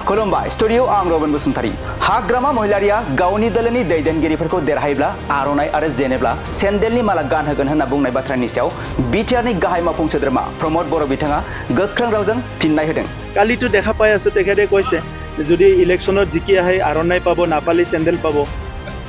खुलुमबाय स्टुडियो आं रबिन बसुमतारी हाग्रामा महिलारिया गावनि दोलोनि दैदेनगिरिफोरखौ देरहायोब्ला आर'नाइ आरो जेनेब्ला सेन्डेलनि माला गानहोगोन होनना बुंनाय बाथ्रानि सायाव बिटिआरनि गाहाय मावफुं सोद्रोमा प्रमद बर' बिथाङा गोख्रों रावजों फिननाय होदों। কালিতো দেখা পাই আছো তেখেতে কৈছে যদি ইলেকশনত জিকি আহে আৰনাই পাব নাপালি চেন্ডেল পাব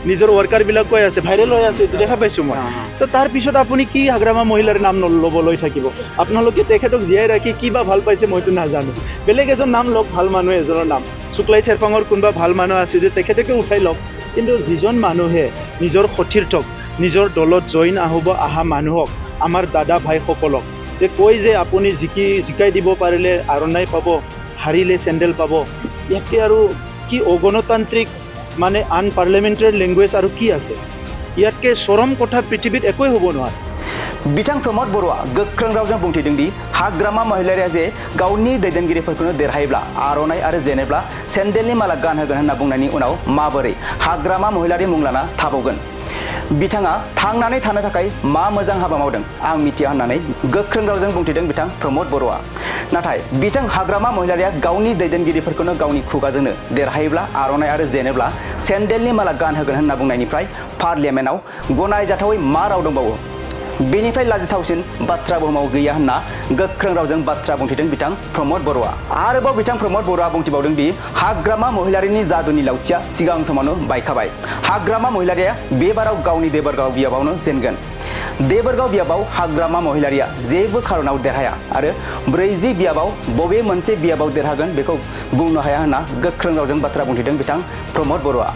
নিজৰ ওয়াৰ্কাৰ বিলাক কৈ আছে ভাইৰাল হৈ আছে দেখা পাইছো মই তো তাৰ পিছত আপুনি কি হাগ্ৰামা মহিলাৰ নাম ল'বলৈ থাকিব আপোনালোকে তেখেতক জিয়াই ৰাখি কিবা ভাল পাইছে মইতো নাজানো বেলেগ এজন নাম লওক ভাল মানুহ এজনৰ নাম শুক্লাই চেৰপাঙৰ কোনবা ভাল মানুহ আছে যে তেখেতকে উঠাই লওক কিন্তু যিজন মানুহে নিজৰ সতীৰ্থক নিজৰ দলত জইন আহা মানুহক আমাৰ দাদা ভাই সকলক যে কৈ যে আপুনি জিকাই দিব পাৰিলে আৰনাই পাব হাৰিলে চেন্ডেল পাব ইয়াকে আৰু কি অগণতান্ত্ৰিক মানে আনপাৰ্লিয়ামেণ্টাৰী লেংগুৱেজ আৰু কি আছে ইয়াতকে চৰম কথা পৃথিৱীত একোই হ'ব নোৱাৰে। बिथां प्रमद बर'आ गोख्रों रावजों बुंथिदों दि हाग्रामा महिलारिया जे गावनि दैदेनगिरिफोरखौनो देरहायोब्ला आर'नाइ आरो जेनेब्ला सेन्डेलनि माला गानहोगोन होनना बुंनायनि उनाव माबोरै हाग्रामा महिलारि मुं लाना थाबावगोन बिथाङा थांनानै थानो थाखाय मा मोजां हाबा मावदों आं मिथिया होननानै गोख्रों रावजों बुंथिदों बिथां प्रमद बर'आ। नाथाय बिथां हाग्रामा महिलारिया गावनि दैदेनगिरिफोरखौनो गावनि खुगाजोंनो देरहायोब्ला आर'नाइ आरो जेनेब्ला सेन्डेलनि माला गानहोगोन होनना बुंनायनिफ्राय पार्लियामेन्टआव गनायजाथावै मा राव दंबावो बेनिफ्राय लाजिथावसिन बाथ्रा बुहुमाव गैया होनना गोख्रों रावजों बाथ्रा बुंथिदों बिथां प्रमद बर'आ। आरोबाव बिथां प्रमद बर'आ बुंथिबावदों दि हाग्रामा महिलारिनि जादुनि लावथिया सिगां समावनो बायखाबाय हाग्रामा महिलारिया बेबाराव गावनि देबरगाव बियाबावनो जेनगोन। देबरगाव बियाबाव हाग्रामा महिलारिया जेबो खारनाव देरहाया आरो 40 बियाबाव बबे मोनसे बियाबाव देरहागोन बेखौ बुंनो हाया होनना गोख्रों रावजों बाथ्रा बुंथिदों बिथां प्रमद बर'आ।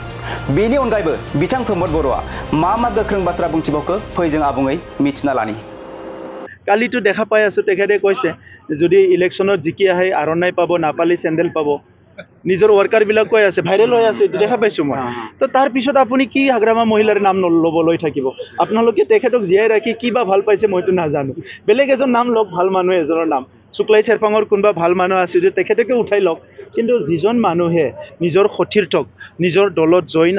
बेनि अनगायैबो बिथां प्रमद बर'आ मा गोख्रों बाथ्रा बुंथिबावखो फै जों आबुङै मिथिना लानि। কালিতো দেখা পাই আছো তেখেতে কৈছে যদি ইলেকশনত জিকি আহে আৰনাই পাব নাপালি চেন্ডেল পাব নিজৰ ওয়াৰ্কাৰ বিলাক কৈ আছে ভাইৰাল হৈ আছে দেখা পাইছো মই তো তাৰ পিছত আপুনি কি হাগ্ৰামা মহিলাৰ নাম ল'বলৈ থাকিব আপোনালোকে তেখেতক জিয়াই ৰাখি কিবা ভাল পাইছে মইতো নাজানো বেলেগ এজন নাম লওক ভাল মানুহ এজনৰ নাম শুক্লাই চেৰপাঙৰ কোনবা ভাল মানুহ আছে যে তেখেতকে উঠাই লওক কিন্তু যিজন মানুহে নিজৰ সতীৰ্থক নিজৰ দলত জইন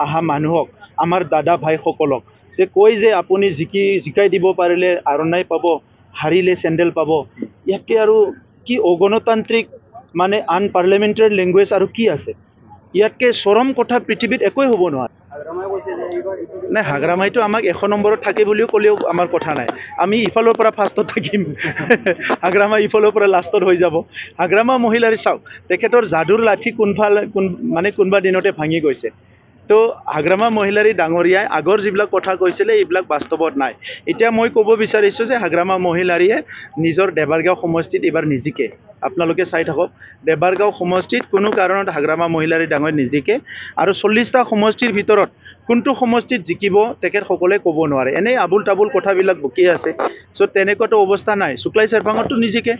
আহা মানুহক আমাৰ দাদা ভাই সকলক যে কৈ যে আপুনি জিকাই দিব পাৰিলে আৰনাই পাব হাৰিলে চেন্ডেল পাব ইয়াকে আৰু কি অগণতান্ত্ৰিক মানে আনপাৰ্লিয়ামেণ্টাৰী লেংগুৱেজ আৰু কি আছে ইয়াতকে চৰম কথা পৃথিৱীত একোই হ'ব নোৱাৰে। নাই হাগ্ৰামাইতো আমাক 1 নম্বৰত থাকে বুলিও ক'লেও আমাৰ কথা নাই আমি ইফালৰ পৰা ফাৰ্ষ্টত থাকিম হাগ্ৰামা ইফালৰ পৰা লাষ্টত হৈ যাব। হাগ্ৰামা মহিলাৰ চাওক তেখেতৰ যাদুৰ লাঠি কোনবা দিনতে ভাঙি গৈছে তো হাগ্ৰামা মহিলাৰী ডাঙৰীয়াই আগৰ যিবিলাক কথা কৈছিলে এইবিলাক বাস্তৱত নাই। এতিয়া মই ক'ব বিচাৰিছোঁ যে হাগ্ৰামা মহিলাৰীয়ে নিজৰ দেবাৰগাঁও সমষ্টিত এবাৰ নিজিকে আপোনালোকে চাই থাকক দেবাৰগাঁও সমষ্টিত কোনো কাৰণত হাগ্ৰামা মহিলাৰী ডাঙৰ নিজিকে আৰু 40টা সমষ্টিৰ ভিতৰত কোনটো সমষ্টিত জিকিব তেখেত সকলে ক'ব নোৱাৰে এনেই আবুল তাবুল কথাবিলাক বকি আছে চ' তেনেকুৱাটো অৱস্থা নাই। শুক্লাই চেৰপাঙতো নিজিকে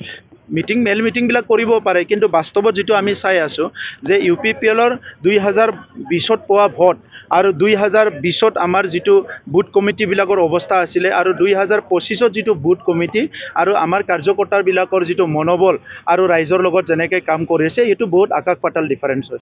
মেল মিটিং বিলাক কৰিব পাৰে কিন্তু বাস্তৱত যেটো আমি চাই আছো যে UPPLৰ 2020ত পোৱা ভোট আৰু 2020ত আমাৰ যেটো বুথ কমিটি বিলাকৰ অৱস্থা আছিল আৰু 2025ত যেটো বুথ কমিটি আৰু আমাৰ কাৰ্যকৰ্তা বিলাকৰ যেটো মনোবল আৰু ৰাইজৰ লগত যেনেকৈ কাম কৰিছে এটো বহুত আকাশ পাতাল ডিফাৰেন্স হয়।